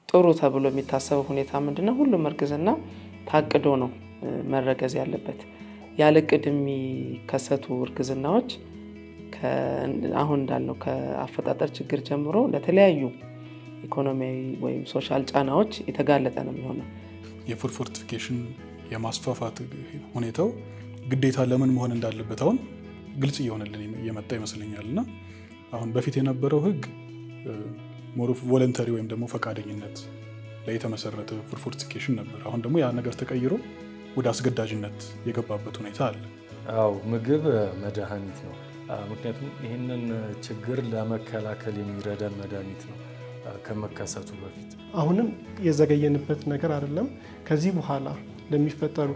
ጥሩ ተብሎ የሚታሰበው ሁኔታ ምንድነው ሁሉም እርግዝና ታቅዶ ነው መረገዝ ያለበት ያለ ቅድ የሚከሰቱ እርግዝናዎች አሁን እንዳልነው ከአፈጣጠር ችግር ጀምሮ ለተለያዩ ኢኮኖሚያዊ ወይም ሶሻል ጫናዎች የተጋለጠ ነው የሚሆነው የፉድ ፎርቲፊኬሽን የማስፋፋት ሁኔታው ግዴታ ለምን መሆን እንዳለበት አሁን ግልጽ እየሆነልን የመጣ ይመስለኛልና አሁን በፊት የነበረው ህግ ሞር ኦፍ ቮለንተሪ ወይም ደግሞ ፈቃደኝነት ላይ የተመሰረተ ፉድ ፎርቲፊኬሽን ነበር አሁን ደግሞ ያ ነገር ተቀይሮ ወደ አስገዳጅነት የገባበት ሁኔታ አለ አው ምግብ መድኃኒት ነው ምክንያቱም ይሄንን ችግር ለመከላከል የሚረዳን መድኃኒት ነው ከመከሰቱ በፊት አሁንም የዘገየንበት ነገር አይደለም ከዚህ በኋላ ለሚፈጠሩ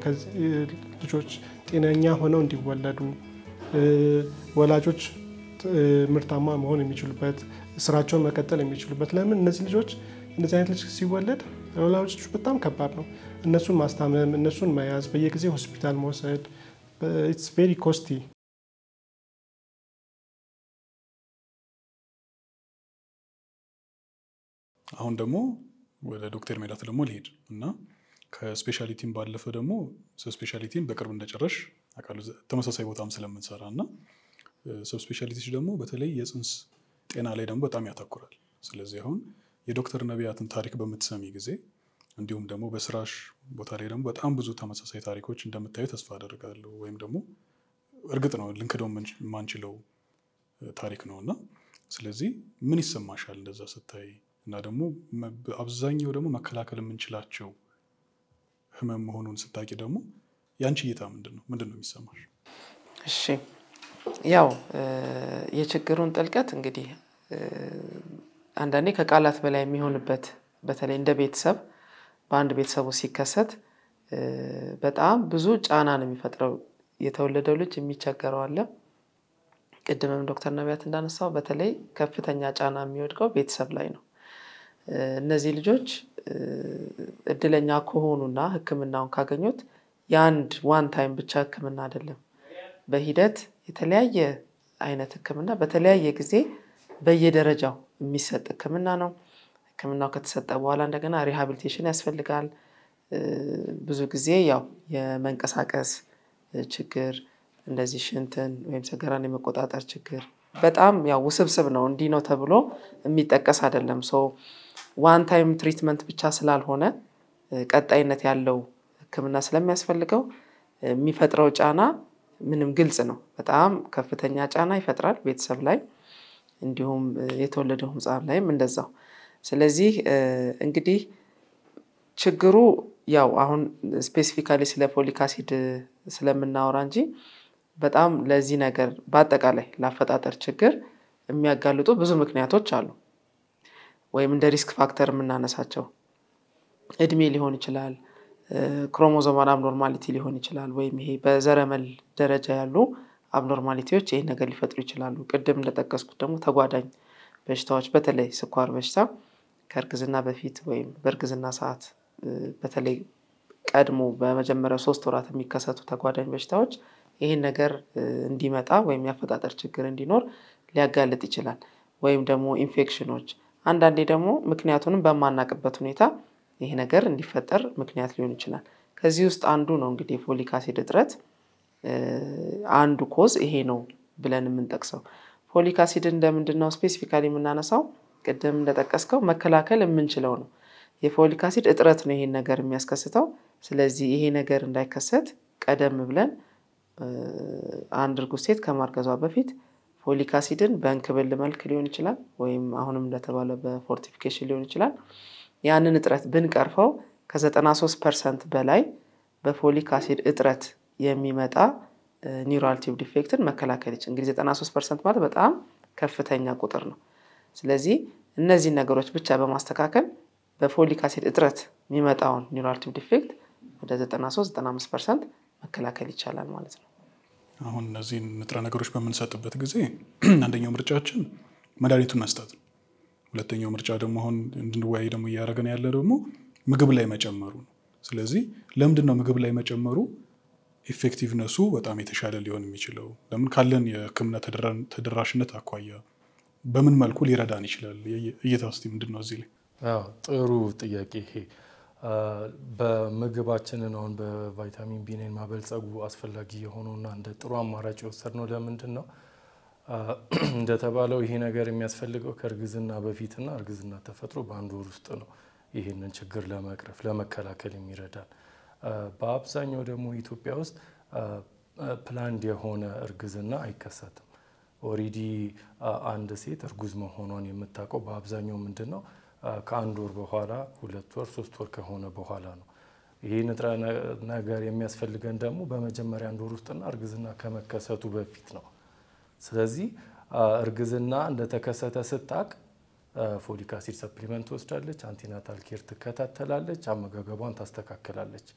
ልጆች ጤነኛ ሆነው እንዲወለዱ ወላጆች ምርታማ መሆን የሚችሉበት ስራቸውን መቀጠል የሚችሉበት ለምን እነዚህ ልጆች እንደዚህ አይነት ልጅ ሲወለድ ለወላጆች በጣም ከባድ ነው እነሱን ማስታመም እነሱን መያዝ በየጊዜው ሆስፒታል መውሰድ it's very costly አሁን ደግሞ ወደ ዶክተር ሜላት ደግሞ ልሄድ እና ከስፔሻሊቲም ባለፈ ደግሞ ስፔሻሊቲን በቅርብ እንደጨረሽ አቃሉ ተመሳሳይ ቦታም ስለምንሰራና ስፔሻሊቲስ ደግሞ በተለይ የጽንስ ጤና ላይ ደግሞ በጣም ያተኩራል ስለዚህ አሁን የዶክተር ነቢያትን ታሪክ በመተሰሚ ጊዜ እንዲሁም ደግሞ በስራሽ ቦታ ላይ ደግሞ በጣም ብዙ ተመሳሳይ ታሪኮች እንደምታዩ ተስፋ አደርጋለሁ ወይም ደግሞ እርግጥ ነው ልንከደው ማንችለው ታሪክ ነውና ስለዚህ ምን ይሰማሻል እንደዛ ስታይ እና ደግሞ አብዛኛው ደግሞ መከላከል የምንችላቸው ህመም መሆኑን ስታቂ ደግሞ ያንቺ እይታ ምንድነው የሚሰማሽ እሺ ያው የችግሩን ጥልቀት እንግዲህ አንዳንዴ ከቃላት በላይ የሚሆንበት በተለይ እንደ ቤተሰብ በአንድ ቤተሰቡ ሲከሰት በጣም ብዙ ጫና ነው የሚፈጥረው የተወለደው ልጅ የሚቸገረው አለ ቅድምም ዶክተር ነቢያት እንዳነሳው በተለይ ከፍተኛ ጫና የሚወድቀው ቤተሰብ ላይ ነው እነዚህ ልጆች እድለኛ ከሆኑና ህክምናውን ካገኙት ያንድ ዋን ታይም ብቻ ህክምና አይደለም በሂደት የተለያየ አይነት ህክምና በተለያየ ጊዜ በየደረጃው የሚሰጥ ህክምና ነው ህክምናው ከተሰጠ በኋላ እንደገና ሪሃቢሊቴሽን ያስፈልጋል ብዙ ጊዜ ያው የመንቀሳቀስ ችግር እንደዚህ ሽንትን ወይም ሰገራን የመቆጣጠር ችግር በጣም ያው ውስብስብ ነው እንዲ ነው ተብሎ የሚጠቀስ አይደለም ዋን ታይም ትሪትመንት ብቻ ስላልሆነ ቀጣይነት ያለው ህክምና ስለሚያስፈልገው የሚፈጥረው ጫና ምንም ግልጽ ነው በጣም ከፍተኛ ጫና ይፈጥራል ቤተሰብ ላይ እንዲሁም የተወለደው ህፃን ላይም እንደዛው ስለዚህ እንግዲህ ችግሩ ያው አሁን ስፔሲፊካሊ ስለ ፎሊክ አሲድ ስለምናወራ እንጂ በጣም ለዚህ ነገር በአጠቃላይ ለአፈጣጠር ችግር የሚያጋልጡ ብዙ ምክንያቶች አሉ ወይም እንደ ሪስክ ፋክተር የምናነሳቸው እድሜ ሊሆን ይችላል ክሮሞዞማል አብኖርማሊቲ ሊሆን ይችላል ወይም ይሄ በዘረመል ደረጃ ያሉ አብኖርማሊቲዎች ይሄ ነገር ሊፈጥሩ ይችላሉ ቅድም እንደተጠቀስኩት ደግሞ ተጓዳኝ በሽታዎች በተለይ ስኳር በሽታ ከእርግዝና በፊት ወይም በእርግዝና ሰዓት በተለይ ቀድሞ በመጀመሪያው 3 ወራት የሚከሰቱ ተጓዳኝ በሽታዎች ይሄን ነገር እንዲመጣ ወይም ያፈጣጠር ችግር እንዲኖር ሊያጋልጥ ይችላል ወይም ደግሞ ኢንፌክሽኖች አንዳንዴ ደግሞ ምክንያቱንም በማናቀበት ሁኔታ ይሄ ነገር እንዲፈጠር ምክንያት ሊሆን ይችላል ከዚህ ውስጥ አንዱ ነው እንግዲህ ፎሊክ አሲድ እጥረት አንዱ ኮዝ ይሄ ነው ብለን የምንጠቅሰው ፎሊክ አሲድ እንደምንድነው ስፔሲፊካሊ የምናነሳው ቅድም እንደተጠቀስከው መከላከል የምንችለው ነው የፎሊክ አሲድ እጥረት ነው ይሄን ነገር የሚያስከስተው ስለዚህ ይሄ ነገር እንዳይከሰት ቀደም ብለን አንድ እርጉዝ ሴት ከማርገዟ በፊት ፎሊክ አሲድን በእንክብል መልክ ሊሆን ይችላል ወይም አሁንም እንደተባለ በፎርቲፊኬሽን ሊሆን ይችላል ያንን እጥረት ብንቀርፈው ከ93% በላይ በፎሊክ አሲድ እጥረት የሚመጣ ኒውራል ቲዩብ ዲፌክትን መከላከል ይችላል እንግዲህ 93% ማለት በጣም ከፍተኛ ቁጥር ነው ስለዚህ እነዚህ ነገሮች ብቻ በማስተካከል በፎሊክ አሲድ እጥረት የሚመጣውን ኒውራል ቲዩብ ዲፌክት ወደ 93-95% መከላከል ይቻላል ማለት ነው አሁን እነዚህ ንጥረ ነገሮች በመንሰጥበት ጊዜ አንደኛው ምርጫችን መድኃኒቱን መስጠት ነው ሁለተኛው ምርጫ ደግሞ አሁን እንድንወያይ ደግሞ ያረጋን ያለ ደግሞ ምግብ ላይ መጨመሩ ነው ስለዚህ ለምንድነው ምግብ ላይ መጨመሩ ኢፌክቲቭነሱ በጣም የተሻለ ሊሆን የሚችለው ለምን ካለን የህክምና ተደራሽነት አኳያ በምን መልኩ ሊረዳን ይችላል እየታስቲ ምንድነው እዚህ ላይ ጥሩ ጥያቄ ይሄ በምግባችንን አሁን በቫይታሚን ቢ9 ማበልጸጉ አስፈላጊ የሆነውና እንደ ጥሩ አማራጭ የወሰድነው ለምንድን ነው? እንደተባለው ይሄ ነገር የሚያስፈልገው ከእርግዝና በፊትና እርግዝና ተፈጥሮ በአንድ ወር ውስጥ ነው። ይህንን ችግር ለመቅረፍ ለመከላከል የሚረዳን በአብዛኛው ደግሞ ኢትዮጵያ ውስጥ ፕላንድ የሆነ እርግዝና አይከሰትም። ኦሬዲ አንድ ሴት እርጉዝ መሆኗን የምታውቀው በአብዛኛው ምንድን ነው ከአንድ ወር በኋላ 2 ወር 3 ወር ከሆነ በኋላ ነው። ይሄ ንጥረ ነገር የሚያስፈልገን ደግሞ በመጀመሪያ አንድ ወር ውስጥና እርግዝና ከመከሰቱ በፊት ነው። ስለዚህ እርግዝና እንደተከሰተ ስታቅ ፎሊክ አሲድ ሰፕሊመንት ትወስዳለች፣ አንቲናታል ኬር ትከታተላለች፣ አመጋገቧን ታስተካክላለች።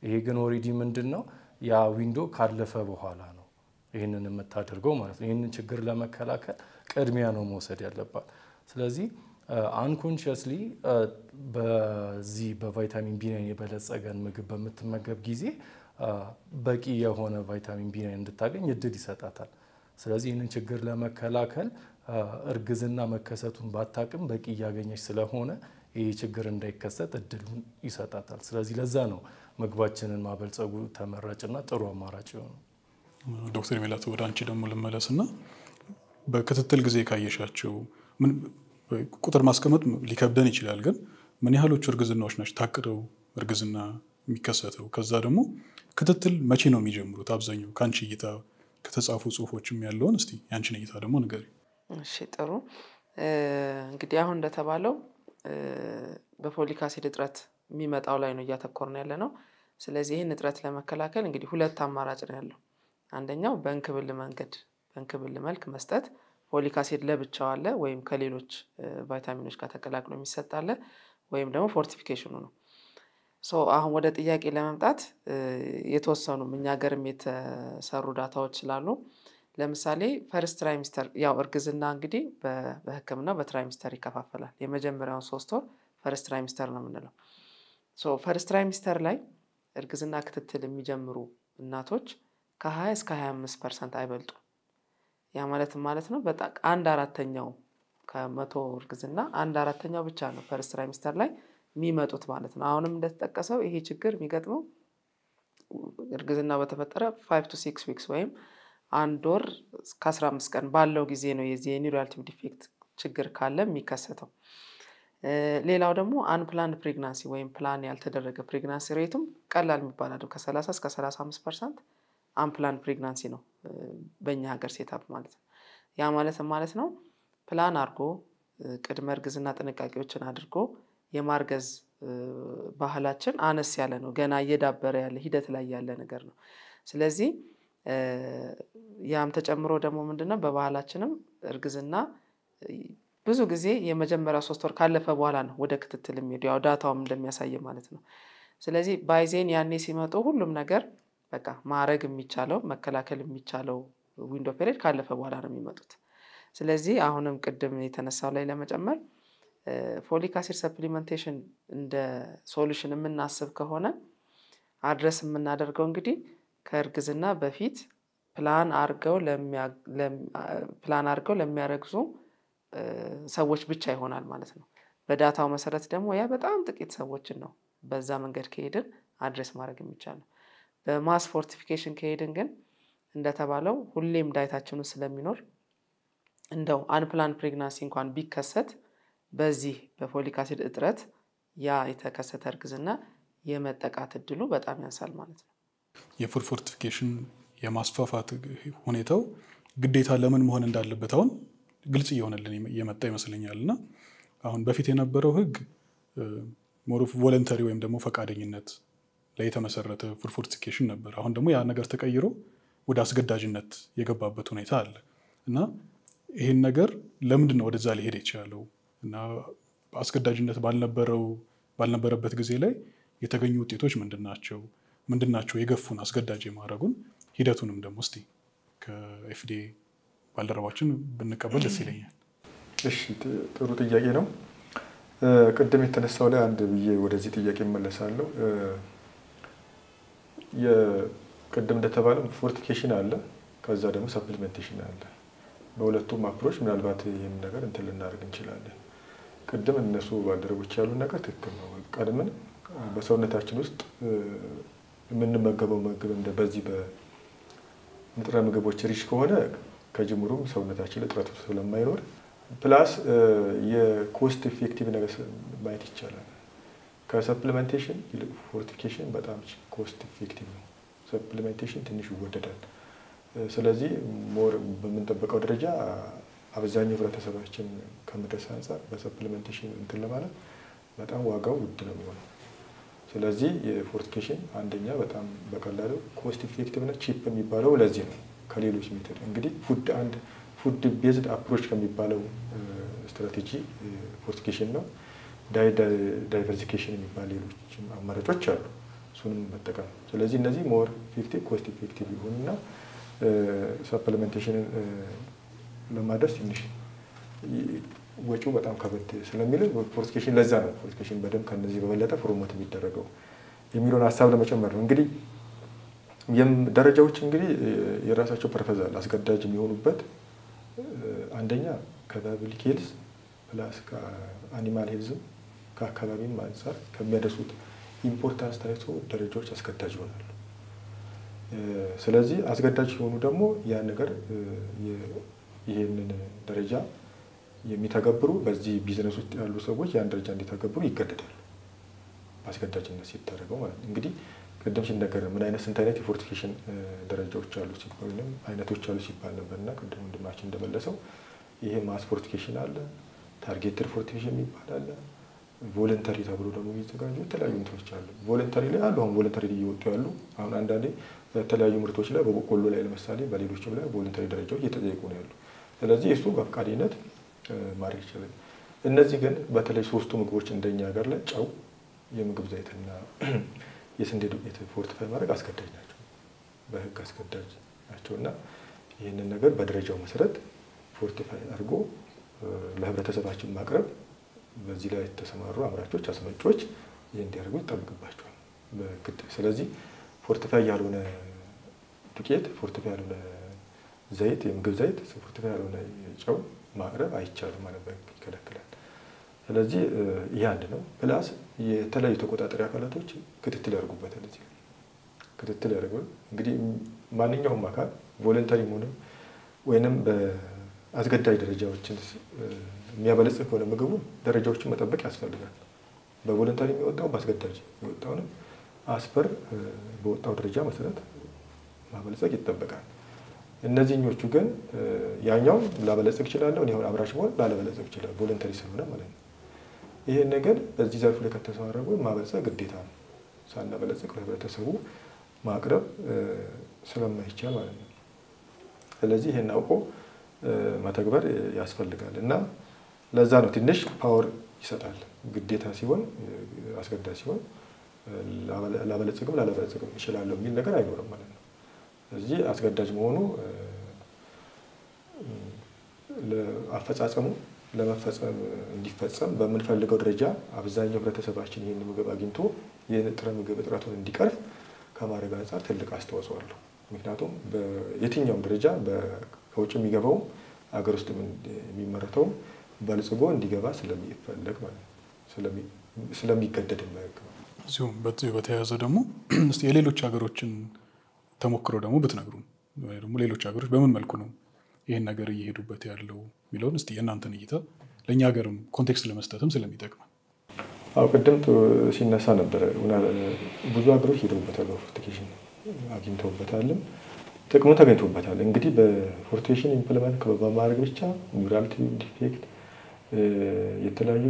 ይሄ ግን ኦሬዲ ምንድነው ያ ዊንዶ ካለፈ በኋላ ነው ይሄንን የምታደርገው ማለት ነው። ይሄንን ችግር ለመከላከል ቅድሚያ ነው መውሰድ ያለባት። ስለዚህ አንኮንሺየስሊ በዚህ በቫይታሚን ቢ9 የበለጸገን ምግብ በምትመገብ ጊዜ በቂ የሆነ ቫይታሚን ቢ9 እንድታገኝ እድል ይሰጣታል። ስለዚህ ይህንን ችግር ለመከላከል እርግዝና መከሰቱን ባታቅም በቂ እያገኘች ስለሆነ ይህ ችግር እንዳይከሰት እድሉን ይሰጣታል። ስለዚህ ለዛ ነው ምግባችንን ማበልጸጉ ተመራጭና ጥሩ አማራጭ ነው። ዶክተር ሜላት ወደ አንቺ ደግሞ ልመለስና በክትትል ጊዜ ካየሻቸው ምን ቁጥር ማስቀመጥ ሊከብደን ይችላል፣ ግን ምን ያህሎቹ እርግዝናዎች ናቸው ታቅደው እርግዝና የሚከሰተው? ከዛ ደግሞ ክትትል መቼ ነው የሚጀምሩት? አብዛኛው ከአንቺ እይታ ከተጻፉ ጽሁፎችም ያለውን እስቲ ያንቺን እይታ ደግሞ ንገሪ። እሺ ጥሩ። እንግዲህ አሁን እንደተባለው በፎሊክ አሲድ እጥረት የሚመጣው ላይ ነው እያተኮርን ያለ ነው። ስለዚህ ይህን እጥረት ለመከላከል እንግዲህ 2 አማራጭ ነው ያለው። አንደኛው በእንክብል መንገድ በእንክብል መልክ መስጠት፣ ፎሊክ አሲድ ለብቻው አለ ወይም ከሌሎች ቫይታሚኖች ጋር ተቀላቅሎ የሚሰጥ አለ፣ ወይም ደግሞ ፎርቲፊኬሽኑ ነው። አሁን ወደ ጥያቄ ለመምጣት የተወሰኑ እኛ ሀገርም የተሰሩ ዳታዎች ስላሉ ለምሳሌ ፈርስት ትራይሚስተር ያው እርግዝና እንግዲህ በሕክምና በትራይሚስተር ይከፋፈላል። የመጀመሪያውን 3 ወር ፈርስት ትራይሚስተር ነው የምንለው። ፈርስት ትራይሚስተር ላይ እርግዝና ክትትል የሚጀምሩ እናቶች ከ20 እስከ 25% አይበልጡ። ያ ማለት ነው በጣም 1/4 ከመቶ እርግዝና 1/4 ብቻ ነው ፈርስት ትራይሚስተር ላይ የሚመጡት ማለት ነው። አሁንም እንደተጠቀሰው ይሄ ችግር የሚገጥመው እርግዝና በተፈጠረ 5 to 6 weeks ወይም 1 ወር እስከ 15 ቀን ባለው ጊዜ ነው የዚህ የኒውራልቲቭ ዲፌክት ችግር ካለ የሚከሰተው። ሌላው ደግሞ አንፕላንድ ፕሬግናንሲ ወይም ፕላን ያልተደረገ ፕሬግናንሲ ሬቱም ቀላል የሚባል አይደለም። ከ30 እስከ 35% አንፕላንድ ፕሬግናንሲ ነው በእኛ ሀገር ሴታፕ ማለት ነው። ያ ማለት ነው ፕላን አድርጎ ቅድመ እርግዝና ጥንቃቄዎችን አድርጎ የማርገዝ ባህላችን አነስ ያለ ነው። ገና እየዳበረ ያለ ሂደት ላይ ያለ ነገር ነው። ስለዚህ ያም ተጨምሮ ደግሞ ምንድነው በባህላችንም እርግዝና ብዙ ጊዜ የመጀመሪያው 3 ወር ካለፈ በኋላ ነው ወደ ክትትል የሚሄዱ ያው ዳታውም እንደሚያሳይ ማለት ነው። ስለዚህ ባይዜን ያኔ ሲመጡ ሁሉም ነገር በቃ ማረግ የሚቻለው መከላከል የሚቻለው ዊንዶ ፔሪድ ካለፈ በኋላ ነው የሚመጡት። ስለዚህ አሁንም ቅድም የተነሳው ላይ ለመጨመር ፎሊክ አሲድ ሰፕሊመንቴሽን እንደ ሶሉሽን የምናስብ ከሆነ አድረስ የምናደርገው እንግዲህ ከእርግዝና በፊት ፕላን አድርገው ለሚያረግዙ ሰዎች ብቻ ይሆናል ማለት ነው። በዳታው መሰረት ደግሞ ያ በጣም ጥቂት ሰዎችን ነው በዛ መንገድ ከሄድን አድረስ ማድረግ የሚቻለው። በማስ ፎርቲፊኬሽን ከሄድን ግን እንደተባለው ሁሌም ዳይታችን ውስጥ ስለሚኖር እንደው አንፕላን ፕሬግናንሲ እንኳን ቢከሰት በዚህ በፎሊክ አሲድ እጥረት ያ የተከሰተ እርግዝና የመጠቃት እድሉ በጣም ያንሳል ማለት ነው። የፉድ ፎርቲፊኬሽን የማስፋፋት ሁኔታው ግዴታ ለምን መሆን እንዳለበት አሁን ግልጽ እየሆነልን የመጣ ይመስለኛልና አሁን በፊት የነበረው ህግ ሞሮፍ ቮለንተሪ ወይም ደግሞ ፈቃደኝነት ላይ የተመሰረተ ፉድ ፎርቲፊኬሽን ነበር። አሁን ደግሞ ያ ነገር ተቀይሮ ወደ አስገዳጅነት የገባበት ሁኔታ አለ እና ይሄን ነገር ለምንድን ነው ወደዛ ሊሄድ የቻለው? እና አስገዳጅነት ባልነበረበት ጊዜ ላይ የተገኙ ውጤቶች ምንድናቸው የገፉን አስገዳጅ የማድረጉን ሂደቱንም ደግሞ እስቲ ከኤፍዲኤ ባልደረባችን ብንቀበል ደስ ይለኛል። እሺ ጥሩ ጥያቄ ነው። ቅድም የተነሳው ላይ አንድ ብዬ ወደዚህ ጥያቄ እመለሳለሁ። ቅድም እንደተባለው ፎርቲፊኬሽን አለ፣ ከዛ ደግሞ ሰፕሊሜንቴሽን አለ። በሁለቱም አፕሮች ምናልባት ይህን ነገር እንትን ልናደርግ እንችላለን። ቅድም እነሱ ባልደረቦች ያሉ ነገር ትክክል ነው። ቀድመን በሰውነታችን ውስጥ የምንመገበው ምግብ እንደ በዚህ በንጥረ ምግቦች ሪች ከሆነ ከጅምሩም ሰውነታችን እጥረቱ ስለማይኖር ፕላስ የኮስት ኢፌክቲቭ ነገር ማየት ይቻላል። ከሰፕሊሜንቴሽን ይልቅ ፎርቲፊኬሽን በጣም ኮስት ኢፌክቲቭ ነው። ሰፕሊሜንቴሽን ትንሽ ይወደዳል። ስለዚህ ሞር በምንጠብቀው ደረጃ አብዛኛው ህብረተሰባችን ከመድረስ አንጻር በሰፕሊሜንቴሽን እንትን ለማለት በጣም ዋጋው ውድ ነው የሚሆነው። ስለዚህ የፎርቲፊኬሽን አንደኛ በጣም በቀላሉ ኮስት ኢፌክቲቭ እና ቺፕ የሚባለው ለዚህ ነው። ከሌሎች ሜተድ እንግዲህ ፉድ ቤዝድ አፕሮች ከሚባለው ስትራቴጂ ፎርቲፊኬሽን ነው። ዳይቨርሲፊኬሽን የሚባል ሌሎች አማራጮች አሉ፣ እሱንም መጠቀም። ስለዚህ እነዚህ ሞር ኢፌክቲቭ ኮስት ኢፌክቲቭ ይሆኑና ሰፕሊሜንቴሽንን ለማድረስ ትንሽ ወጪው በጣም ከበድ ስለሚል ፎርቲፊኬሽን ለዛ ነው ፎርቲፊኬሽን በደንብ ከነዚህ በበለጠ ፕሮሞት የሚደረገው የሚለውን ሀሳብ ለመጨመር ነው። እንግዲህ ደረጃዎች እንግዲህ የራሳቸው ፐርፐዝ አለ። አስገዳጅ የሚሆኑበት አንደኛ ከፐብሊክ ሄልዝ ፕላስ ከአኒማል ሄልዝም ከአካባቢም አንጻር ከሚያደርሱት ኢምፖርታንስ ታይቶ ደረጃዎች አስገዳጅ ይሆናሉ። ስለዚህ አስገዳጅ ሲሆኑ ደግሞ ያን ነገር ይሄንን ደረጃ የሚተገብሩ በዚህ ቢዝነስ ውስጥ ያሉ ሰዎች ያን ደረጃ እንዲተገብሩ ይገደዳሉ። አስገዳጅነት ሲደረገው ማለት ነው። እንግዲህ ቅድም ሲነገር ምን አይነት ስንት አይነት የፎርቲፊኬሽን ደረጃዎች አሉ ሲባል አይነቶች አሉ ሲባል ነበርና ቅድም ወንድማችን እንደመለሰው ይሄ ማስ ፎርቲፊኬሽን አለ፣ ታርጌትድ ፎርቲፊኬሽን የሚባል አለ፣ ቮለንተሪ ተብሎ ደግሞ የሚዘጋጁ የተለያዩ እንትኖች አሉ። ቮለንተሪ ላይ አሉ፣ አሁን ቮለንተሪ እየወጡ ያሉ አሁን አንዳንዴ በተለያዩ ምርቶች ላይ በበቆሎ ላይ ለምሳሌ በሌሎችም ላይ ቮለንተሪ ደረጃዎች እየተጠየቁ ነው ያሉ። ስለዚህ እሱ በፈቃደኝነት ማድረግ ይችላል። እነዚህ ግን በተለይ ሶስቱ ምግቦች እንደኛ ሀገር ላይ ጨው፣ የምግብ ዘይትና የስንዴ ዱቄት ፎርቲፋይ ማድረግ አስገዳጅ ናቸው፣ በህግ አስገዳጅ ናቸውና ይህንን ነገር በደረጃው መሰረት ፎርቲፋይ አድርጎ ለህብረተሰባችን ማቅረብ በዚህ ላይ የተሰማሩ አምራቾች፣ አስመጪዎች ይህን እንዲያደርጉ ይጠበቅባቸዋል በግድ። ስለዚህ ፎርቲፋይ ያልሆነ ዱቄት፣ ፎርቲፋይ ያልሆነ ዘይት፣ የምግብ ዘይት፣ ፎርቲፋይ ያልሆነ ጨው ማቅረብ አይቻልም ማለት ይከለክላል። ስለዚህ ይህ አንድ ነው። ፕላስ የተለያዩ ተቆጣጣሪ አካላቶች ክትትል ያደርጉበታል። እዚህ ክትትል ያደርጋሉ። እንግዲህ ማንኛውም አካል ቮለንተሪ ሆነም ወይንም በአስገዳጅ ደረጃዎችን የሚያበለጽግ ከሆነ ምግቡ ደረጃዎችን መጠበቅ ያስፈልጋል። በቮለንተሪ የሚወጣው በአስገዳጅ የሚወጣውንም አስፐር በወጣው ደረጃ መሰረት ማበለጸግ ይጠበቃል። እነዚህኞቹ ግን ያኛው ላበለጽግ ይችላለሁ እኔ አሁን አምራች ብሆን ላለበለጽግ ይችላል ቮለንተሪ ስለሆነ ማለት ነው። ይሄን ነገር በዚህ ዘርፍ ላይ ከተሰማረጉ ማበልጸግ ግዴታ ነው። ሳናበለጽግ ለህብረተሰቡ ማቅረብ ስለማይቻል ማለት ነው። ስለዚህ ይሄን አውቆ መተግበር ያስፈልጋል እና ለዛ ነው ትንሽ ፓወር ይሰጣል። ግዴታ ሲሆን አስገዳጅ ሲሆን ላበለጽግም ላለበለጽግም ይችላል የሚል ነገር አይኖርም ማለት ነው። ስለዚህ አስገዳጅ መሆኑ ለአፈጻጸሙ ለመፈጸም እንዲፈጸም በምንፈልገው ደረጃ አብዛኛው ህብረተሰባችን ይህን ምግብ አግኝቶ የንጥረ ምግብ እጥረቱን እንዲቀርፍ ከማድረግ አንጻር ትልቅ አስተዋጽኦ አለው። ምክንያቱም በየትኛውም ደረጃ ከውጭ የሚገባው አገር ውስጥ የሚመረተው በልጽጎ እንዲገባ ስለሚፈለግ ማለት ስለሚገደድ ማለት ነው። እዚሁም በተያያዘ ደግሞ እስቲ የሌሎች ሀገሮችን ተሞክሮ ደግሞ ብትነግሩን ወይ ደግሞ ሌሎች ሀገሮች በምን መልኩ ነው ይሄን ነገር እየሄዱበት ያለው የሚለውን እስቲ የእናንተን እይታ ለኛ ሀገርም ኮንቴክስት ለመስጠትም ስለሚጠቅም። አው ቅድም ሲነሳ ነበር ብዙ ሀገሮች ሄደውበታል፣ በፎርቲፊኬሽን አግኝተውበታል፣ ጥቅሙ ተገኝቶበታል። እንግዲህ በፎርቲፊኬሽን ኢምፕሊመንት በማድረግ ብቻ ኒውራል ዲፌክት የተለያዩ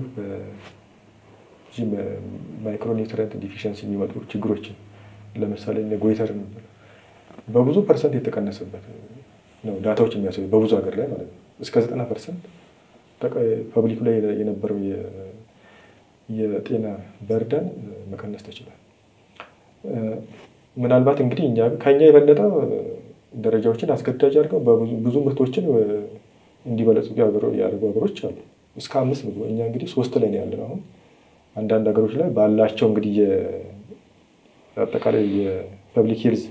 ማይክሮኒውትሪየንት ዲፊሸንሲ የሚመጡ ችግሮችን ለምሳሌ ጎይተር በብዙ ፐርሰንት የተቀነሰበት ነው ዳታዎች የሚያሳዩ በብዙ ሀገር ላይ ማለት ነው። እስከ 90% ፐብሊኩ ላይ የነበረው የጤና በርደን መቀነስ ተችሏል። ምናልባት እንግዲህ ከኛ የበለጠ ደረጃዎችን አስገዳጅ አድርገው ብዙ ምርቶችን እንዲበለጽጉ ያደረጉ ሀገሮች አሉ። እስከ 5 ምግብ እኛ እንግዲህ 3 ላይ ነው ያለነው። አሁን አንዳንድ ሀገሮች ላይ ባላቸው እንግዲህ አጠቃላይ የፐብሊክ ሄልዝ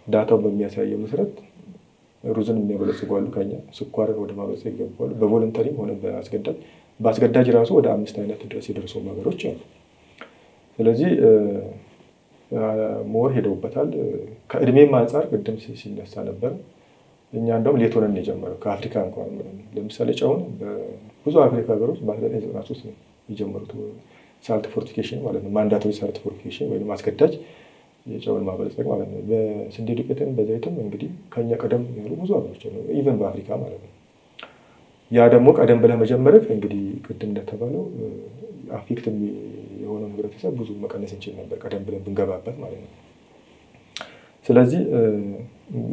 ዳታው በሚያሳየው መሰረት ሩዝን የሚያበለጽጉ አሉ፣ ከኛ ስኳርን ወደ ማበልጸግ ይገባሉ። በቮለንተሪም ሆነ በአስገዳጅ በአስገዳጅ ራሱ ወደ 5 አይነት ድረስ የደረሱ ነገሮች አሉ። ስለዚህ ሞር ሄደውበታል። ከእድሜም አንጻር ቅድም ሲነሳ ነበር እኛ እንደውም ሌት ሆነን የጀመረው ከአፍሪካ እንኳን ለምሳሌ ጨውን በብዙ አፍሪካ ሀገሮች በ1993 ነው የጀመሩት ሳልት ፎርቲፊኬሽን ማለት ነው። ማንዳቶሪ ሳልት ፎርቲፊኬሽን ወይም አስገዳጅ የጨውን ማበልጸግ ማለት ነው። በስንዴ ዱቄትም በዘይትም እንግዲህ ከኛ ቀደም ያሉ ብዙ ሀገሮች ነው ኢቨን በአፍሪካ ማለት ነው። ያ ደግሞ ቀደም ብለህ መጀመርህ እንግዲህ ቅድም እንደተባለው አፌክት የሆነው ህብረተሰብ ብዙ መቀነስ እንችል ነበር ቀደም ብለን ብንገባበት ማለት ነው። ስለዚህ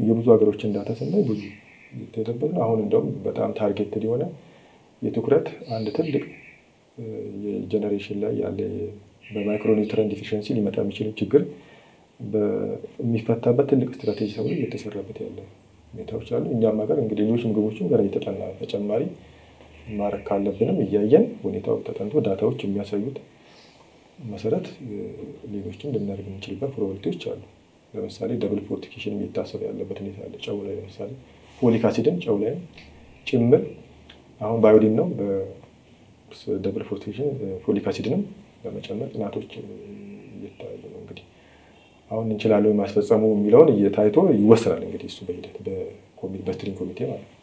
የብዙ ሀገሮችን ዳታ ስናይ ብዙ የተደረበት ነው። አሁን እንደውም በጣም ታርጌትድ የሆነ የትኩረት አንድ ትልቅ የጀነሬሽን ላይ ያለ በማይክሮኒውትሪየንት ዲፊሽንሲ ሊመጣ የሚችል ችግር በሚፈታበት ትልቅ ስትራቴጂ ተብሎ እየተሰራበት ያለ ሁኔታዎች አሉ። እኛም ሀገር እንግዲህ ሌሎች ምግቦችን ገና እየተጠና ተጨማሪ ማድረግ ካለብንም እያየን ሁኔታው ተጠንቶ ዳታዎች የሚያሳዩት መሰረት ሌሎችን ልናደርግ የምንችልበት ፕሮባቢሊቲዎች አሉ። ለምሳሌ ደብል ፎርቲፊኬሽን የሚታሰብ ያለበት ሁኔታ አለ። ጨው ላይ ለምሳሌ ፎሊክ አሲድን ጨው ላይ ጭምር አሁን ባዮዲን ነው በደብል ፎርቲፊኬሽን ፎሊክ አሲድንም በመጨመር ጥናቶች እየታዩ ነው። እንግዲህ አሁን እንችላለን ማስፈጸሙ የሚለውን እየታይቶ ይወሰናል። እንግዲህ እሱ በሂደት በስትሪንግ ኮሚቴ ማለት ነው።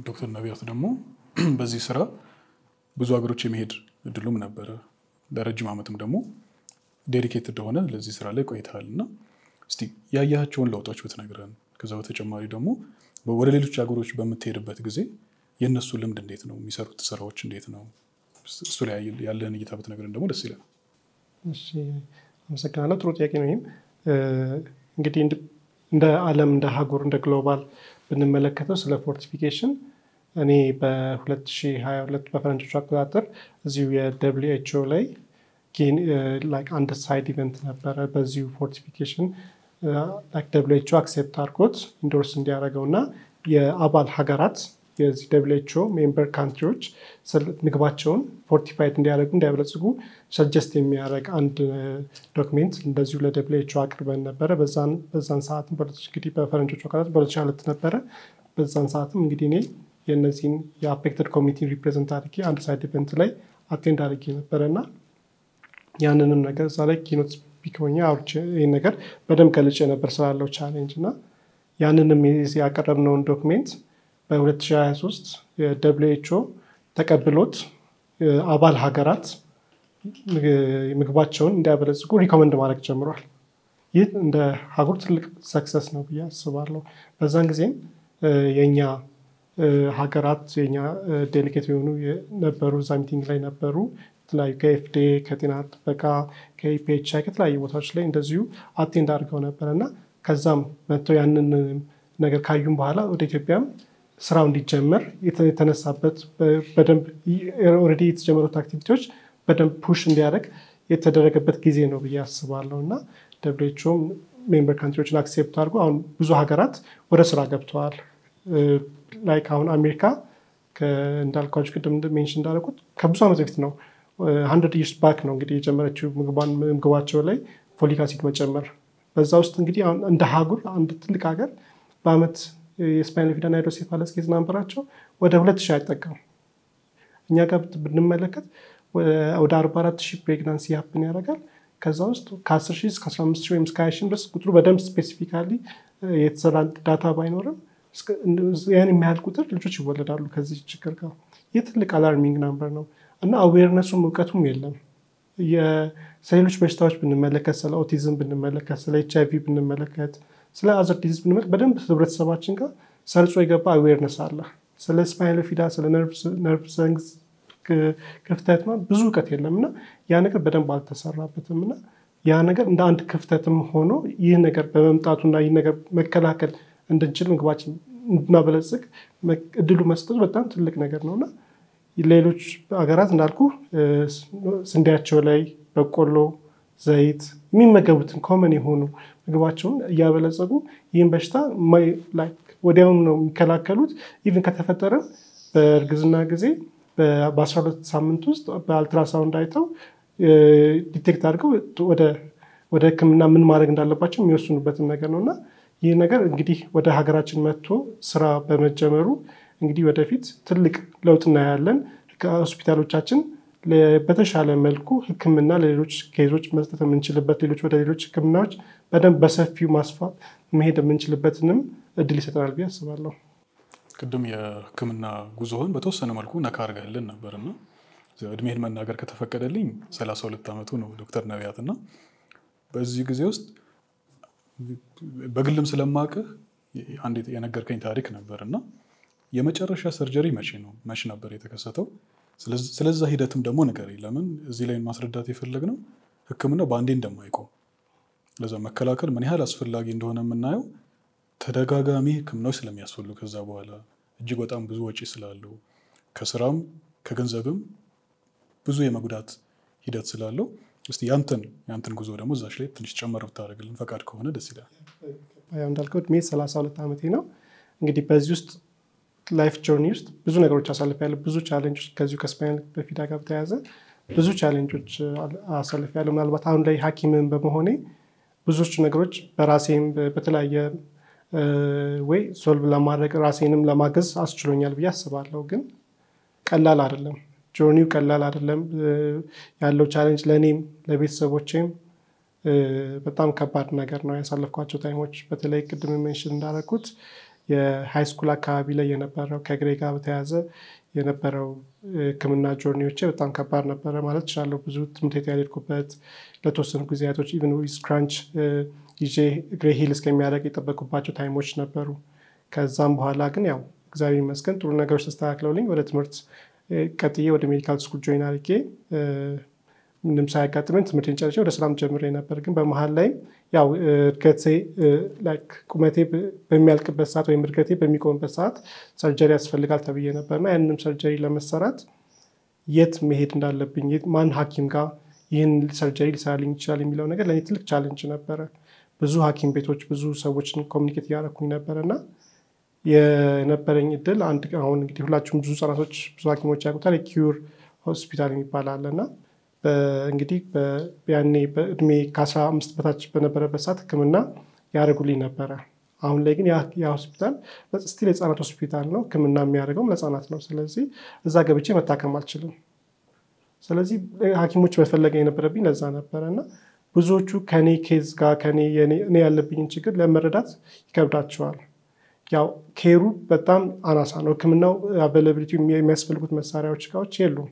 ዶክተር ነቢያት ደግሞ በዚህ ስራ ብዙ ሀገሮች የመሄድ እድሉም ነበረ። ለረጅም ዓመትም ደግሞ ዴዲኬትድ እንደሆነ ለዚህ ስራ ላይ ቆይተሃል እና እስቲ ያያቸውን ለውጦች ብትነግረን። ከዛ በተጨማሪ ደግሞ ወደ ሌሎች ሀገሮች በምትሄድበት ጊዜ የእነሱ ልምድ እንዴት ነው? የሚሰሩት ስራዎች እንዴት ነው? እሱ ላይ ያለህን እይታ ብትነግረን ደግሞ ደስ ይላል። እሺ፣ አመሰግናለሁ። ጥሩ ጥያቄ ነው። ይሄም እንግዲህ እንደ ዓለም እንደ ሀገር እንደ ግሎባል ብንመለከተው ስለ ፎርቲፊኬሽን እኔ በ2022 በፈረንጆቹ አቆጣጠር እዚሁ የWHO ላይ አንድ ሳይድ ኢቨንት ነበረ። በዚሁ ፎርቲፊኬሽን WHO አክሴፕት አድርጎት ኢንዶርስ እንዲያደርገው እና የአባል ሀገራት የዚህ WHO ሜምበር ካንትሪዎች ምግባቸውን ፎርቲፋይድ እንዲያደርጉ እንዲያበለጽጉ ሰጀስት የሚያደርግ አንድ ዶክሜንት እንደዚሁ ለWHO አቅርበን ነበረ። በዛን ሰዓትም እንግዲህ በፈረንጆቹ አቆጣጠር በ2022 ነበረ። በዛን ሰዓትም እንግዲህ እኔ የእነዚህን የአፌክትድ ኮሚኒቲን ሪፕሬዘንት አድርጌ አንድ ሳይድ ኢቨንት ላይ አቴንድ አድርጌ ነበረ እና ያንንም ነገር እዛ ላይ ኪኖት ስፒክ ሆኜ አውርቼ ይህን ነገር በደንብ ገልጬ ነበር ስላለው ቻሌንጅ እና ያንንም ያቀረብነውን ዶክሜንት በ2023 WHO ተቀብሎት አባል ሀገራት ምግባቸውን እንዲያበለጽጉ ሪኮመንድ ማድረግ ጀምሯል። ይህ እንደ ሀገር ትልቅ ሰክሰስ ነው ብዬ አስባለሁ። በዛን ጊዜም የኛ ሀገራት የኛ ዴሊጌት የሆኑ ነበሩ፣ እዛ ሚቲንግ ላይ ነበሩ። የተለያዩ ከኤፍዲኤ ከጤና ጥበቃ ከኢፒኤችአይ ከተለያዩ ቦታዎች ላይ እንደዚሁ አቴንድ አድርገው ነበር እና ከዛም መጥተው ያንን ነገር ካዩም በኋላ ወደ ኢትዮጵያም ስራው እንዲጀመር የተነሳበት በደንብ ኦልሬዲ የተጀመሩት አክቲቪቲዎች በደንብ ፑሽ እንዲያደርግ የተደረገበት ጊዜ ነው ብዬ አስባለሁ እና WHO ሜምበር ካንትሪዎችን አክሴፕት አድርጎ አሁን ብዙ ሀገራት ወደ ስራ ገብተዋል። ላይክ አሁን አሜሪካ እንዳልኳችሁ ቅድም ሜንሽን እንዳደረኩት ከብዙ ዓመት በፊት ነው 100 years back ነው እንግዲህ የጀመረችው ምግባቸው ላይ ፎሊክ አሲድ መጨመር። በዛ ውስጥ እንግዲህ እንደ ሀገር አንድ ትልቅ ሀገር በአመት የስፓይናል ፊዳ ሃይድሮሴፋለስ ኬዝ ናምበራቸው ወደ 2000 አይጠቀም። እኛ ጋር ብንመለከት ወደ 44000 ፕሬግናንሲ ያፕን ያደርጋል። ከዛ ውስጥ ከ10000 እስከ 15000 ወይም እስከ 20000 ድረስ ቁጥሩ በደንብ ስፔሲፊካሊ የተሰራ ዳታ ባይኖርም ያን የሚያህል ቁጥር ልጆች ይወለዳሉ ከዚህ ችግር ጋር። ይህ ትልቅ አላርሚንግ ናምበር ነው እና አዌርነሱም እውቀቱም የለም። የሌሎች በሽታዎች ብንመለከት ስለ ኦቲዝም ብንመለከት ስለ HIV ብንመለከት ስለ አዘር ዲዚዝ ብንመለከት በደንብ ህብረተሰባችን ጋር ሰርጾ የገባ አዌርነስ አለ። ስለ ስፓይናል ፊዳ ስለ ነርቭ ዘንግስ ክፍተት ብዙ እውቀት የለም እና ያ ነገር በደንብ አልተሰራበትም እና ያ ነገር እንደ አንድ ክፍተትም ሆኖ ይህ ነገር በመምጣቱና ይህ ነገር መከላከል እንድንችል ምግባችን እንድናበለጽግ እድሉ መስጠቱ በጣም ትልቅ ነገር ነውና ሌሎች ሀገራት እንዳልኩ ስንዴያቸው ላይ በቆሎ፣ ዘይት የሚመገቡትን ኮመን የሆኑ ምግባቸውን እያበለጸጉ ይህን በሽታ ወዲያውኑ ነው የሚከላከሉት። ኢቭን ከተፈጠረ በእርግዝና ጊዜ በ12 ሳምንት ውስጥ በአልትራሳውንድ አይተው ዲቴክት አድርገው ወደ ሕክምና ምን ማድረግ እንዳለባቸው የሚወስኑበትን ነገር ነውና ይህ ነገር እንግዲህ ወደ ሀገራችን መጥቶ ስራ በመጀመሩ እንግዲህ ወደፊት ትልቅ ለውጥ እናያለን። ሆስፒታሎቻችን በተሻለ መልኩ ሕክምና ለሌሎች ኬዞች መስጠት የምንችልበት ወደ ሌሎች ሕክምናዎች በደንብ በሰፊው ማስፋት መሄድ የምንችልበትንም እድል ይሰጠናል ብዬ አስባለሁ። ቅድም የሕክምና ጉዞህን በተወሰነ መልኩ ነካ አድርገህልን ነበርና እድሜህን መናገር ከተፈቀደልኝ 32 ዓመቱ ነው ዶክተር ነቢያት እና በዚህ ጊዜ ውስጥ በግልም ስለማውቅህ አንድ የነገርከኝ ታሪክ ነበር እና የመጨረሻ ሰርጀሪ መቼ ነበር የተከሰተው? ስለዛ ሂደትም ደግሞ ንገረኝ። ለምን እዚህ ላይ ማስረዳት የፈለግነው ህክምናው በአንዴ እንደማይቆም ለዛ መከላከል ምን ያህል አስፈላጊ እንደሆነ የምናየው ተደጋጋሚ ህክምናዎች ስለሚያስፈልጉ ከዛ በኋላ እጅግ በጣም ብዙ ወጪ ስላለው ከስራም ከገንዘብም ብዙ የመጉዳት ሂደት ስላለው እስቲ ያንተን ጉዞ ደግሞ እዛሽ ላይ ትንሽ ጨመር ብታደርግልን ፈቃድ ከሆነ ደስ ይላል። ያው እንዳልከው እድሜ 32 ዓመቴ ነው። እንግዲህ በዚህ ውስጥ ላይፍ ጆርኒ ውስጥ ብዙ ነገሮች አሳልፌያለሁ። ብዙ ቻሌንጆች ከዚሁ ከስፓይናል ቢፊዳ ጋር በተያያዘ ብዙ ቻሌንጆች አሳልፌያለሁ። ምናልባት አሁን ላይ ሐኪምን በመሆኔ ብዙዎች ነገሮች በራሴም በተለያየ ወይ ሶልቭ ለማድረግ ራሴንም ለማገዝ አስችሎኛል ብዬ አስባለሁ። ግን ቀላል አይደለም፣ ጆርኒው ቀላል አይደለም። ያለው ቻሌንጅ ለእኔም ለቤተሰቦቼም በጣም ከባድ ነገር ነው። ያሳለፍኳቸው ታይሞች በተለይ ቅድም ሜንሽን እንዳደረኩት የሃይ ስኩል አካባቢ ላይ የነበረው ከእግሬ ጋር በተያያዘ የነበረው ህክምና ጆርኒዎቼ በጣም ከባድ ነበረ ማለት እችላለሁ። ብዙ ትምህርት ቤት ያልሄድኩበት ለተወሰኑ ጊዜያቶች ኢቨን ዊዝ ክራንች ይዤ እግሬ ሂል እስከሚያደርግ የጠበቁባቸው ታይሞች ነበሩ። ከዛም በኋላ ግን ያው እግዚአብሔር ይመስገን ጥሩ ነገሮች ተስተካክለውልኝ ወደ ትምህርት ቀጥዬ ወደ ሜዲካል ስኩል ጆይን አድርጌ ምንም ሳያጋጥመኝ ትምህርቴን ጨርሼ ወደ ስራም ጀምሬ ነበር። ግን በመሀል ላይ ያው እድገቴ ቁመቴ በሚያልቅበት ሰዓት ወይም እድገቴ በሚቆምበት ሰዓት ሰርጀሪ ያስፈልጋል ተብዬ ነበርና ያንንም ሰርጀሪ ለመሰራት የት መሄድ እንዳለብኝ ማን ሐኪም ጋር ይህን ሰርጀሪ ሊሰራልኝ ይችላል የሚለው ነገር ለእኔ ትልቅ ቻሌንጅ ነበረ። ብዙ ሐኪም ቤቶች ብዙ ሰዎችን ኮሚኒኬት እያደረኩኝ ነበርና የነበረኝ እድል አሁን እንግዲህ ሁላችሁም ብዙ ህጻናቶች ብዙ ሐኪሞች ያውቁታል የኪዩር ሆስፒታል የሚባል አለና እንግዲህ ያኔ በእድሜ ከ15 በታች በነበረበት ሰዓት ህክምና ያደርጉልኝ ነበረ። አሁን ላይ ግን ያ ሆስፒታል ስቲል የህፃናት ሆስፒታል ነው። ህክምና የሚያደርገውም ለህፃናት ነው። ስለዚህ እዛ ገብቼ መታከም አልችልም። ስለዚህ ሐኪሞች መፈለግ የነበረብኝ ለዛ ነበረ እና ብዙዎቹ ከኔ ኬዝ ጋር እኔ ያለብኝን ችግር ለመረዳት ይከብዳቸዋል። ያው ኬሩ በጣም አናሳ ነው። ህክምናው አቬይላቢሊቲ የሚያስፈልጉት መሳሪያዎች እቃዎች የሉም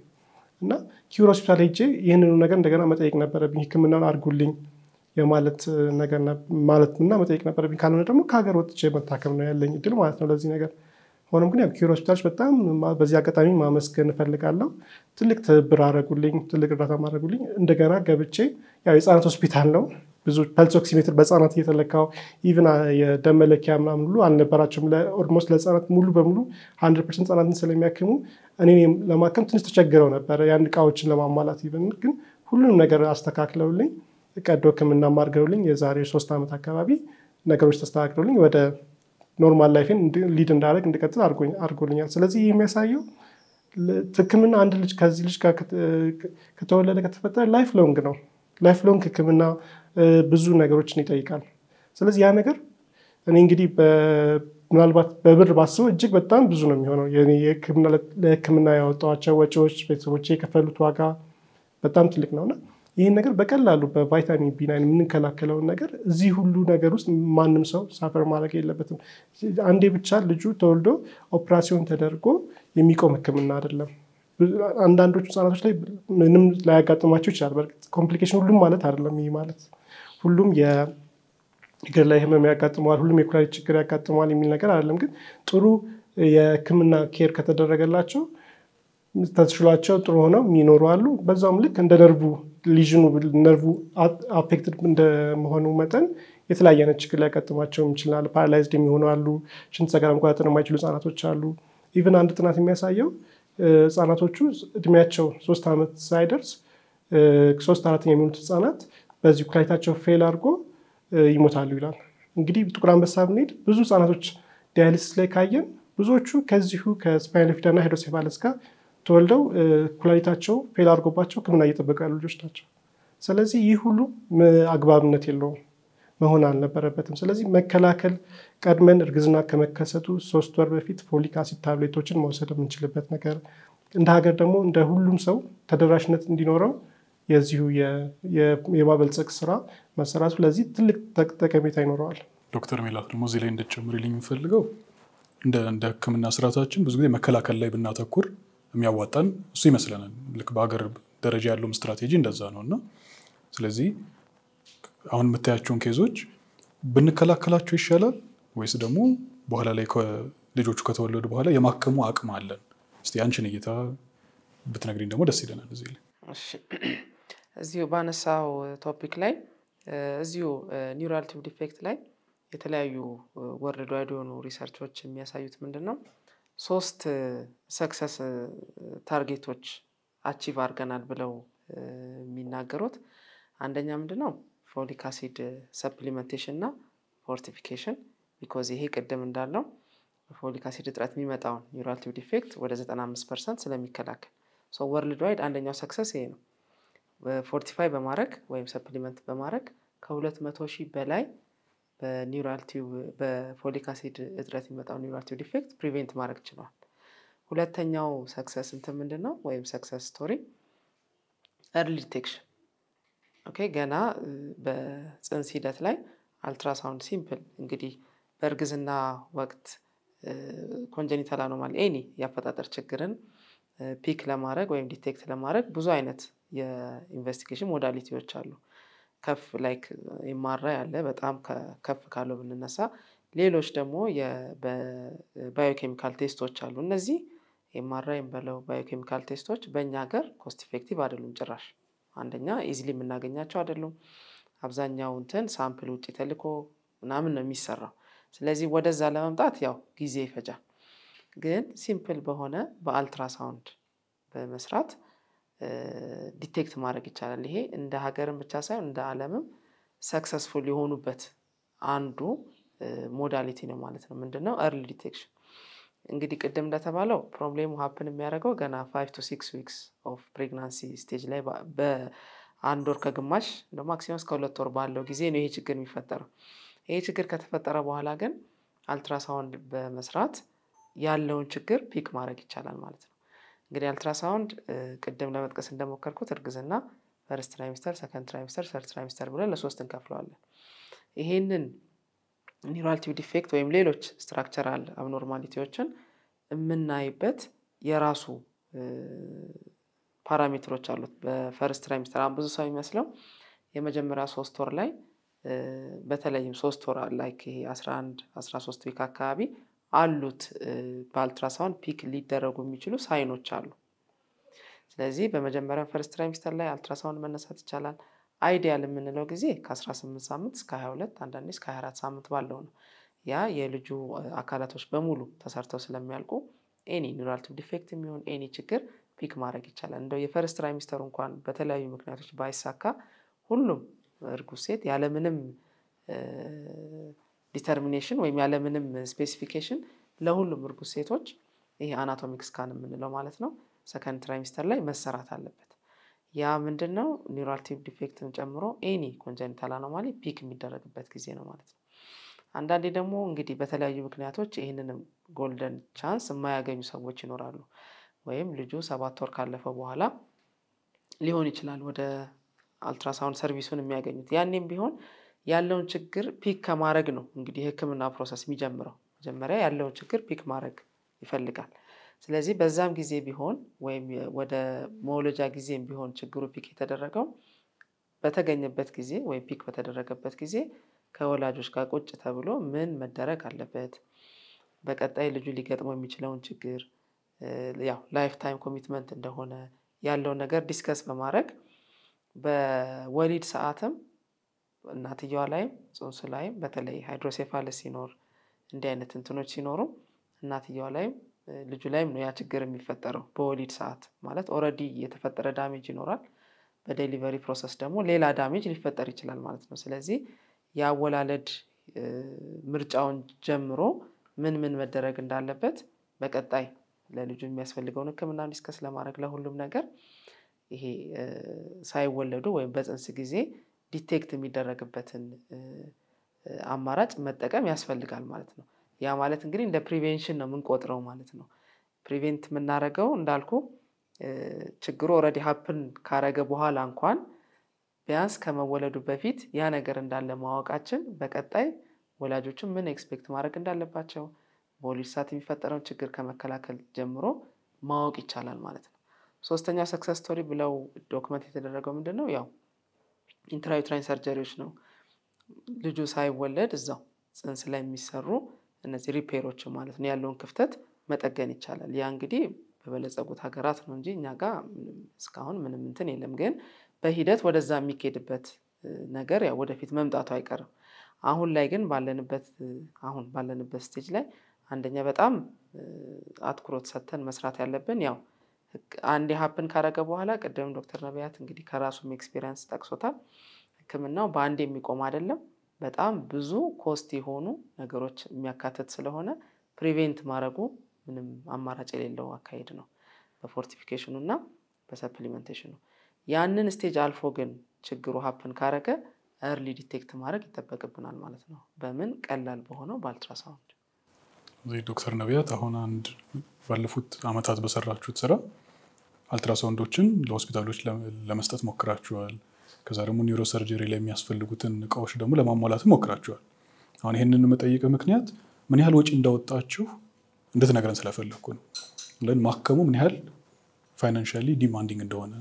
እና ኪዩር ሆስፒታል ሄጄ ይህንኑ ነገር እንደገና መጠየቅ ነበረብኝ። ህክምናውን አድርጉልኝ የማለት ነገር ማለትና መጠየቅ ነበረብኝ። ካልሆነ ደግሞ ከሀገር ወጥቼ መታከም ነው ያለኝ እድል ማለት ነው ለዚህ ነገር። ሆኖም ግን ያው ኪዩር ሆስፒታሎች በጣም በዚህ አጋጣሚ ማመስገን እፈልጋለሁ። ትልቅ ትብብር አደረጉልኝ፣ ትልቅ እርዳታ ማድረጉልኝ። እንደገና ገብቼ ያው የህፃናት ሆስፒታል ነው። ብዙ ፐልስ ኦክሲሜትር በህፃናት እየተለካው ኢቭን የደም መለኪያ ምናምን ሁሉ አልነበራቸውም። ኦልሞስት ለህፃናት ሙሉ በሙሉ 100% ህፃናትን ስለሚያክሙ እኔ ለማከም ትንሽ ተቸግረው ነበረ ያን እቃዎችን ለማሟላት። ኢቭን ግን ሁሉንም ነገር አስተካክለውልኝ ቀዶ ህክምና አድርገውልኝ የዛሬ 3 ዓመት አካባቢ ነገሮች ተስተካክለውልኝ ወደ ኖርማል ላይፌን ሊድ እንዳደረግ እንድቀጥል አድርጎልኛል። ስለዚህ ይህ የሚያሳየው ህክምና አንድ ልጅ ከዚህ ልጅ ጋር ከተወለደ ከተፈጠረ ላይፍ ሎንግ ነው። ላይፍ ሎንግ ህክምና ብዙ ነገሮችን ይጠይቃል። ስለዚህ ያ ነገር እኔ እንግዲህ ምናልባት በብር ባስበው እጅግ በጣም ብዙ ነው የሚሆነው። ለህክምና ያወጣኋቸው ወጪዎች፣ ቤተሰቦቼ የከፈሉት ዋጋ በጣም ትልቅ ነውና ይህን ነገር በቀላሉ በቫይታሚን ቢ9 የምንከላከለውን ነገር እዚህ ሁሉ ነገር ውስጥ ማንም ሰው ሳፈር ማድረግ የለበትም። አንዴ ብቻ ልጁ ተወልዶ ኦፕራሲዮን ተደርጎ የሚቆም ህክምና አይደለም። አንዳንዶቹ ህጻናቶች ላይ ምንም ላያጋጥማቸው ይችላል። በእርግጥ ኮምፕሊኬሽን ሁሉም ማለት አይደለም። ይህ ማለት ሁሉም የእግር ላይ ህመም ያጋጥመዋል፣ ሁሉም የኩላሊት ችግር ያጋጥመዋል የሚል ነገር አይደለም። ግን ጥሩ የህክምና ኬር ከተደረገላቸው ተሽሏቸው ጥሩ ሆነው የሚኖሩ አሉ። በዛውም ልክ እንደ ነርቩ አፌክትድ እንደመሆኑ መጠን የተለያየ አይነት ችግር ሊያጋጥማቸው ይችላል። ፓራላይዝድ የሚሆኑ አሉ። ሽንት ሰገራ መቆጣጠር የማይችሉ ህጻናቶች አሉ። ኢቭን አንድ ጥናት የሚያሳየው ህጻናቶቹ እድሜያቸው 3 ዓመት ሳይደርስ 3/4 የሚሆኑት ህጻናት በዚህ ኩላሊታቸው ፌል አድርጎ ይሞታሉ ይላል። እንግዲህ ጥቁር አንበሳ ብንሄድ ብዙ ህጻናቶች ዳያሊሲስ ላይ ካየን ብዙዎቹ ከዚሁ ከስፓይናል ቢፊዳ እና ሃይድሮሴፋለስ ጋር ተወልደው ኩላሊታቸው ፌል አድርጎባቸው ህክምና እየጠበቁ ያሉ ልጆች ናቸው። ስለዚህ ይህ ሁሉ አግባብነት የለውም፣ መሆን አልነበረበትም። ስለዚህ መከላከል ቀድመን እርግዝና ከመከሰቱ 3 ወር በፊት ፎሊክ አሲድ ታብሌቶችን መውሰድ የምንችልበት ነገር፣ እንደ ሀገር ደግሞ እንደ ሁሉም ሰው ተደራሽነት እንዲኖረው የዚሁ የማበልጸግ ስራ መሰራቱ ለዚህ ትልቅ ጠቀሜታ ይኖረዋል። ዶክተር ሜላት ደግሞ እዚህ ላይ እንድትጨምሪልኝ የምፈልገው እንደ ሕክምና ስርዓታችን ብዙ ጊዜ መከላከል ላይ ብናተኩር የሚያዋጣን እሱ ይመስለናል። ልክ በሀገር ደረጃ ያለውም ስትራቴጂ እንደዛ ነው እና ስለዚህ አሁን የምታያቸውን ኬዞች ብንከላከላቸው ይሻላል ወይስ ደግሞ በኋላ ላይ ልጆቹ ከተወለዱ በኋላ የማከሙ አቅም አለን? እስቲ አንቺን እይታ ብትነግሪኝ ደግሞ ደስ ይለናል። እዚህ ላይ እዚሁ ባነሳው ቶፒክ ላይ እዚሁ ኒውራል ቲዩብ ዲፌክት ላይ የተለያዩ ወርልድ ዋይድ የሆኑ ሪሰርቾች የሚያሳዩት ምንድነው 3 ሰክሰስ ታርጌቶች አቺቭ አድርገናል ብለው የሚናገሩት። አንደኛ ምንድነው ፎሊክ አሲድ ሰፕሊመንቴሽን እና ፎርቲፊኬሽን ቢኮዝ ይሄ ቅድም እንዳለው ፎሊክ አሲድ እጥረት የሚመጣውን ኒውራል ቲዩብ ዲፌክት ወደ 95% ስለሚከላከል ሶ ወርልድ ዋይድ አንደኛው ሰክሰስ ይሄ ነው። ፎርቲፋይ በማድረግ ወይም ሰፕሊመንት በማድረግ ከ200,000 በላይ በኒውራል ቲዩብ በፎሊክ አሲድ እጥረት የሚመጣው ኒውራል ቲዩብ ዲፌክት ፕሪቬንት ማድረግ ችሏል። ሁለተኛው ሰክሰስ እንትን ምንድነው ወይም ሰክሰስ ስቶሪ ኤርሊ ዲቴክሽን። ኦኬ ገና በጽንስ ሂደት ላይ አልትራሳውንድ ሲምፕል እንግዲህ በእርግዝና ወቅት ኮንጀኒታል አኖማሊ ኤኒ ያፈጣጠር ችግርን ፒክ ለማድረግ ወይም ዲቴክት ለማድረግ ብዙ አይነት የኢንቨስቲጌሽን ሞዳሊቲዎች አሉ። ከፍ ላይክ ኤምአርአይ አለ በጣም ከፍ ካለው ብንነሳ ሌሎች ደግሞ የባዮኬሚካል ቴስቶች አሉ። እነዚህ ኤምአርአይ በለው ባዮኬሚካል ቴስቶች በእኛ ሀገር ኮስት ኢፌክቲቭ አይደሉም ጭራሽ። አንደኛ ኢዚሊ የምናገኛቸው አይደሉም። አብዛኛው እንትን ሳምፕል ውጭ ተልኮ ምናምን ነው የሚሰራው። ስለዚህ ወደዛ ለመምጣት ያው ጊዜ ይፈጃል። ግን ሲምፕል በሆነ በአልትራሳውንድ በመስራት ዲቴክት ማድረግ ይቻላል። ይሄ እንደ ሀገርም ብቻ ሳይሆን እንደ ዓለምም ሰክሰስፉል የሆኑበት አንዱ ሞዳሊቲ ነው ማለት ነው። ምንድነው ኤርሊ ዲቴክሽን። እንግዲህ ቅድም እንደተባለው ፕሮብሌሙ ሀፕን የሚያደርገው ገና 5 to 6 weeks ኦፍ ፕሬግናንሲ ስቴጅ ላይ በአንድ ወር ከግማሽ እንደ ማክሲመም እስከ 2 ወር ባለው ጊዜ ነው ይሄ ችግር የሚፈጠረው። ይሄ ችግር ከተፈጠረ በኋላ ግን አልትራሳውንድ በመስራት ያለውን ችግር ፒክ ማድረግ ይቻላል ማለት ነው። እንግዲህ አልትራሳውንድ ቅድም ለመጥቀስ እንደሞከርኩት እርግዝና ፈርስት ትራይሚስተር፣ ሰከንድ ትራይሚስተር፣ ሰርድ ትራይሚስተር ብለን ለ3 እንከፍለዋለን። ይሄንን ኒውራል ቲዩብ ዲፌክት ወይም ሌሎች ስትራክቸራል አብኖርማሊቲዎችን የምናይበት የራሱ ፓራሜትሮች አሉት። በፈርስት ትራይሚስተር ብዙ ሰው የሚመስለው የመጀመሪያ 3 ወር ላይ በተለይም 3 ወር ላይ 11 13 ዊክ አካባቢ አሉት በአልትራሳውንድ ፒክ ሊደረጉ የሚችሉ ሳይኖች አሉ። ስለዚህ በመጀመሪያ ፈርስት ትራይሚስተር ላይ አልትራሳውንድ መነሳት ይቻላል። አይዲያል የምንለው ጊዜ ከ18 ሳምንት እስከ 22 አንዳንዴ እስከ 24 ሳምንት ባለው ነው። ያ የልጁ አካላቶች በሙሉ ተሰርተው ስለሚያልቁ ኤኒ ኒውራል ቲዩብ ዲፌክት የሚሆን ኤኒ ችግር ፒክ ማድረግ ይቻላል። እንደው የፈርስት ትራይሚስተሩ እንኳን በተለያዩ ምክንያቶች ባይሳካ ሁሉም እርጉዝ ሴት ያለምንም ዲተርሚኔሽን ወይም ያለምንም ስፔሲፊኬሽን ለሁሉም እርጉዝ ሴቶች ይሄ አናቶሚክ ስካን የምንለው ማለት ነው ሰከንድ ትራይሚስተር ላይ መሰራት አለበት። ያ ምንድነው ኒውራል ቲዩብ ዲፌክትን ጨምሮ ኤኒ ኮንጀኒታል አኖማሊ ፒክ የሚደረግበት ጊዜ ነው ማለት ነው። አንዳንዴ ደግሞ እንግዲህ በተለያዩ ምክንያቶች ይህንንም ጎልደን ቻንስ የማያገኙ ሰዎች ይኖራሉ። ወይም ልጁ 7 ወር ካለፈው በኋላ ሊሆን ይችላል ወደ አልትራሳውንድ ሰርቪሱን የሚያገኙት። ያኔም ቢሆን ያለውን ችግር ፒክ ከማድረግ ነው እንግዲህ ህክምና ፕሮሰስ የሚጀምረው። መጀመሪያ ያለውን ችግር ፒክ ማድረግ ይፈልጋል። ስለዚህ በዛም ጊዜ ቢሆን ወይም ወደ መውለጃ ጊዜም ቢሆን ችግሩ ፒክ የተደረገው በተገኘበት ጊዜ ወይም ፒክ በተደረገበት ጊዜ ከወላጆች ጋር ቁጭ ተብሎ ምን መደረግ አለበት፣ በቀጣይ ልጁ ሊገጥመው የሚችለውን ችግር ያው ላይፍ ታይም ኮሚትመንት እንደሆነ ያለውን ነገር ዲስከስ በማድረግ በወሊድ ሰዓትም እናትየዋ ላይም ጽንሱ ላይም በተለይ ሃይድሮሴፋለስ ሲኖር እንዲህ አይነት እንትኖች ሲኖሩ እናትየዋ ላይም ልጁ ላይም ነው ያ ችግር የሚፈጠረው። በወሊድ ሰዓት ማለት ኦልሬዲ የተፈጠረ ዳሜጅ ይኖራል። በዴሊቨሪ ፕሮሰስ ደግሞ ሌላ ዳሜጅ ሊፈጠር ይችላል ማለት ነው። ስለዚህ የአወላለድ ምርጫውን ጀምሮ ምን መደረግ እንዳለበት በቀጣይ ለልጁ የሚያስፈልገውን ህክምና ዲስከስ ለማድረግ ለሁሉም ነገር ይሄ ሳይወለዱ ወይም በጽንስ ጊዜ ዲቴክት የሚደረግበትን አማራጭ መጠቀም ያስፈልጋል ማለት ነው። ያ ማለት እንግዲህ እንደ ፕሪቬንሽን ነው የምንቆጥረው ማለት ነው። ፕሪቬንት የምናደርገው እንዳልኩ ችግሩ ኦልሬዲ ሀፕን ካረገ በኋላ እንኳን ቢያንስ ከመወለዱ በፊት ያ ነገር እንዳለ ማወቃችን በቀጣይ ወላጆችን ምን ኤክስፔክት ማድረግ እንዳለባቸው በወሊድ ሰዓት የሚፈጠረውን ችግር ከመከላከል ጀምሮ ማወቅ ይቻላል ማለት ነው። ሶስተኛው ሰክሰስ ስቶሪ ብለው ዶክመንት የተደረገው ምንድነው? ያው ኢንትራዩትራይን ሰርጀሪዎች ነው። ልጁ ሳይወለድ እዛው ጽንስ ላይ የሚሰሩ እነዚህ ሪፔሮች ማለት ነው ያለውን ክፍተት መጠገን ይቻላል። ያ እንግዲህ በበለጸጉት ሀገራት ነው እንጂ እኛ ጋር እስካሁን ምንም እንትን የለም። ግን በሂደት ወደዛ የሚኬድበት ነገር ያው ወደፊት መምጣቱ አይቀርም። አሁን ላይ ግን ባለንበት ስቴጅ ላይ አንደኛ በጣም አትኩሮት ሰጥተን መስራት ያለብን ያው አንዴ ሀፕን ካረገ በኋላ ቀደም ዶክተር ነቢያት እንግዲህ ከራሱም ኤክስፒሪየንስ ጠቅሶታል። ህክምናው በአንዴ የሚቆም አይደለም። በጣም ብዙ ኮስት የሆኑ ነገሮች የሚያካትት ስለሆነ ፕሪቬንት ማድረጉ ምንም አማራጭ የሌለው አካሄድ ነው በፎርቲፊኬሽኑ እና በሰፕሊመንቴሽኑ። ያንን ስቴጅ አልፎ ግን ችግሩ ሀፕን ካረገ early ዲቴክት ማድረግ ይጠበቅብናል ማለት ነው። በምን ቀላል በሆነው በአልትራሳውንድ። ዶክተር ነቢያት አሁን አንድ ባለፉት አመታት በሰራችሁት ስራ አልትራሳውንዶችን ለሆስፒታሎች ለመስጠት ሞክራችኋል። ከዛ ደግሞ ኒውሮ ሰርጀሪ ላይ የሚያስፈልጉትን እቃዎች ደግሞ ለማሟላት ሞክራችኋል። አሁን ይሄንን መጠየቅ ምክንያት ምን ያህል ወጪ እንዳወጣችሁ እንድትነግረን ስለፈለኩ ነው። ማከሙ ምን ያህል ፋይናንሻሊ ዲማንዲንግ እንደሆነ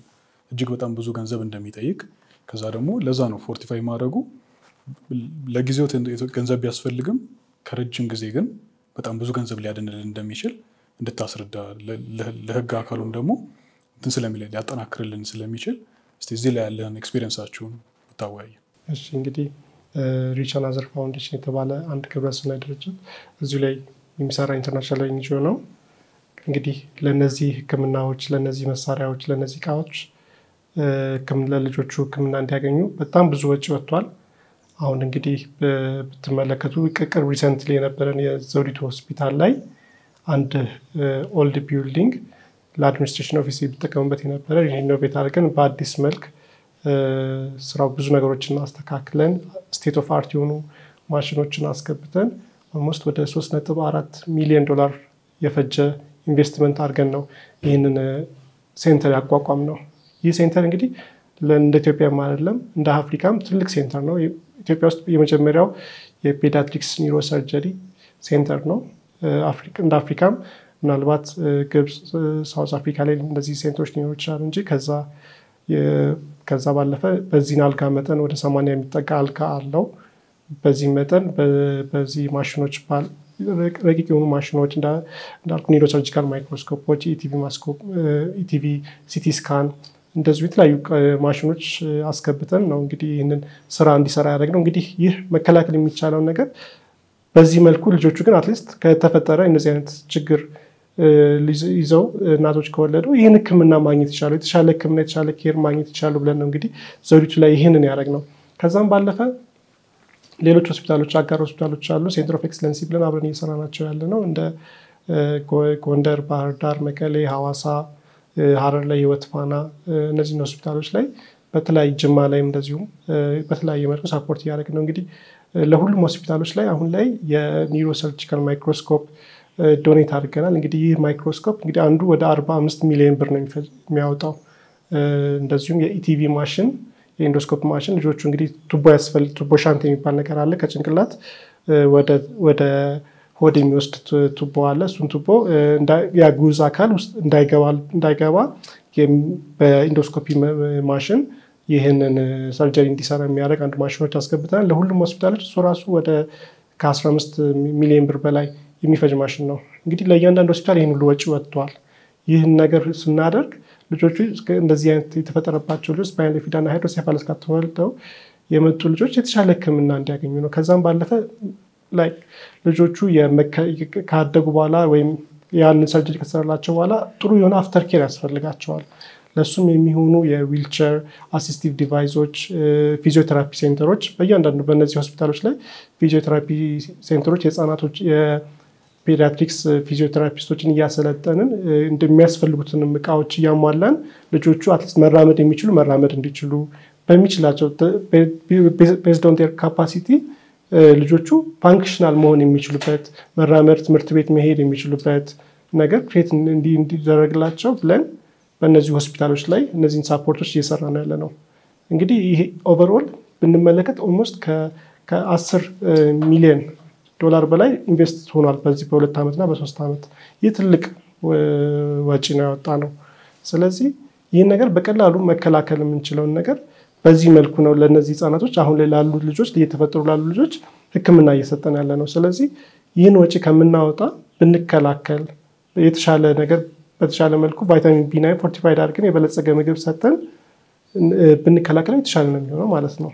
እጅግ በጣም ብዙ ገንዘብ እንደሚጠይቅ ከዛ ደግሞ ለዛ ነው ፎርቲፋይ ማድረጉ ለጊዜው ገንዘብ ቢያስፈልግም ከረጅም ጊዜ ግን በጣም ብዙ ገንዘብ ሊያድንልን እንደሚችል እንድታስረዳ ለህግ አካሉም ደግሞ እንትን ስለሚል ሊያጠናክርልን ስለሚችል እስቲ እዚህ ላይ ያለን ኤክስፒሪየንሳችሁን ብታወያዩ። እሺ እንግዲህ ሪች አናዘር ፋውንዴሽን የተባለ አንድ ግብረሰናይ ድርጅት እዚሁ ላይ የሚሰራ ኢንተርናሽናል ኤንጂኦ ነው። እንግዲህ ለነዚህ ህክምናዎች ለነዚህ መሳሪያዎች ለነዚህ እቃዎች ለልጆቹ ህክምና እንዲያገኙ በጣም ብዙ ወጪ ወጥቷል። አሁን እንግዲህ ብትመለከቱ ቅርብ ሪሰንትሊ የነበረን የዘውዲቱ ሆስፒታል ላይ አንድ ኦልድ ቢልዲንግ ለአድሚኒስትሬሽን ኦፊስ ቢጠቀሙበት የነበረ ሪኖቬት አድርገን በአዲስ መልክ ስራው ብዙ ነገሮችን አስተካክለን ስቴት ኦፍ አርት የሆኑ ማሽኖችን አስገብተን ኦልሞስት ወደ 3.4 ሚሊዮን ዶላር የፈጀ ኢንቨስትመንት አድርገን ነው ይህንን ሴንተር ያቋቋም ነው። ይህ ሴንተር እንግዲህ እንደ ኢትዮጵያም አይደለም እንደ አፍሪካም ትልቅ ሴንተር ነው። ኢትዮጵያ ውስጥ የመጀመሪያው የፔዲያትሪክስ ኒውሮ ሰርጀሪ ሴንተር ነው። እንደ አፍሪካም ምናልባት ግብጽ፣ ሳውዝ አፍሪካ ላይ እንደዚህ ሴንተሮች ሊኖሩ ይችላሉ እንጂ ከዛ ባለፈ በዚህን አልጋ መጠን ወደ 80 የሚጠጋ አልጋ አለው። በዚህ መጠን በዚህ ማሽኖች ረቂቅ የሆኑ ማሽኖች እንዳልኩ ኒውሮ ሰርጂካል ማይክሮስኮፖች፣ ኢቲቪ፣ ሲቲ ስካን እንደዚሁ የተለያዩ ማሽኖች አስገብተን ነው እንግዲህ ይህንን ስራ እንዲሰራ ያደረግነው። እንግዲህ ይህ መከላከል የሚቻለው ነገር በዚህ መልኩ ልጆቹ ግን አትሊስት ከተፈጠረ እንደዚህ አይነት ችግር ይዘው እናቶች ከወለዱ ይህን ህክምና ማግኘት ይቻላል፣ የተሻለ ህክምና የተሻለ ኬር ማግኘት ይቻላል ብለን ነው እንግዲህ ዘውዲቱ ላይ ይህንን ያደረግነው። ከዛም ባለፈ ሌሎች ሆስፒታሎች አጋር ሆስፒታሎች አሉ። ሴንተር ኦፍ ኤክሰለንሲ ብለን አብረን እየሰራናቸው ያለ ነው። እንደ ጎንደር፣ ባህር ዳር፣ መቀሌ፣ ሐዋሳ፣ ሀረር ላይ ህይወት ፋና እነዚህ ሆስፒታሎች ላይ በተለያየ ጅማ ላይም እንደዚሁም በተለያየ መልኩ ሳፖርት እያደረግን ነው። እንግዲህ ለሁሉም ሆስፒታሎች ላይ አሁን ላይ የኒውሮ ሰርጂካል ማይክሮስኮፕ ዶኔት አድርገናል። እንግዲህ ይህ ማይክሮስኮፕ እንግዲህ አንዱ ወደ 45 ሚሊዮን ብር ነው የሚያወጣው። እንደዚሁም የኢቲቪ ማሽን የኢንዶስኮፕ ማሽን ልጆቹ እንግዲህ ቱቦ ሻንት የሚባል ነገር አለ ከጭንቅላት ወደ ሆድ የሚወስድ ቱቦ አለ። እሱን ቱቦ ያጉዝ አካል ውስጥ እንዳይገባ በኢንዶስኮፒ ማሽን ይህንን ሰርጀሪ እንዲሰራ የሚያደርግ አንዱ ማሽኖች አስገብተናል ለሁሉም ሆስፒታሎች። እሱ ራሱ ወደ ከ15 ሚሊዮን ብር በላይ የሚፈጅ ማሽን ነው። እንግዲህ ለእያንዳንዱ ሆስፒታል ይህን ሁሉ ወጪ ወጥቷል። ይህን ነገር ስናደርግ ልጆቹ እንደዚህ አይነት የተፈጠረባቸው ልጆች ስፓይናል ቢፊዳና ሃይድሮሴፋለስ ጋር ተወልደው የመጡ ልጆች የተሻለ ህክምና እንዲያገኙ ነው። ከዛም ባለፈ ላይ ልጆቹ ካደጉ በኋላ ወይም ያንን ሰርጀሪ ከተሰራላቸው በኋላ ጥሩ የሆነ አፍተር ኬር ያስፈልጋቸዋል። ለሱም የሚሆኑ የዊልቸር አሲስቲቭ ዲቫይሶች፣ ፊዚዮቴራፒ ሴንተሮች በእያንዳንዱ በእነዚህ ሆስፒታሎች ላይ ፊዚዮቴራፒ ሴንተሮች የህፃናቶች የፔዲያትሪክስ ፊዚዮቴራፒስቶችን እያሰለጠንን እንደሚያስፈልጉትን እቃዎች እያሟላን ልጆቹ አትሊስት መራመድ የሚችሉ መራመድ እንዲችሉ በሚችላቸው ቤዝድ ኦን ዴር ካፓሲቲ ልጆቹ ፋንክሽናል መሆን የሚችሉበት መራመድ፣ ትምህርት ቤት መሄድ የሚችሉበት ነገር ክሬት እንዲደረግላቸው ብለን በእነዚህ ሆስፒታሎች ላይ እነዚህን ሳፖርቶች እየሰራ ነው ያለ ነው። እንግዲህ ይሄ ኦቨርኦል ብንመለከት ኦልሞስት ከ10 ሚሊዮን ዶላር በላይ ኢንቨስት ሆኗል በዚህ በ2 ዓመትና በ3 ዓመት። ይህ ትልቅ ወጪ ነው ያወጣ ነው። ስለዚህ ይህን ነገር በቀላሉ መከላከል የምንችለውን ነገር በዚህ መልኩ ነው ለነዚህ ህጻናቶች አሁን ላይ ላሉ ልጆች እየተፈጠሩ ላሉ ልጆች ህክምና እየሰጠን ያለ ነው። ስለዚህ ይህን ወጪ ከምናወጣ ብንከላከል የተሻለ ነገር በተሻለ መልኩ ቫይታሚን ቢ9 ፎርቲፋይድ አድርገን የበለጸገ ምግብ ሰጠን ብንከላከል የተሻለ ነው የሚሆነው ማለት ነው።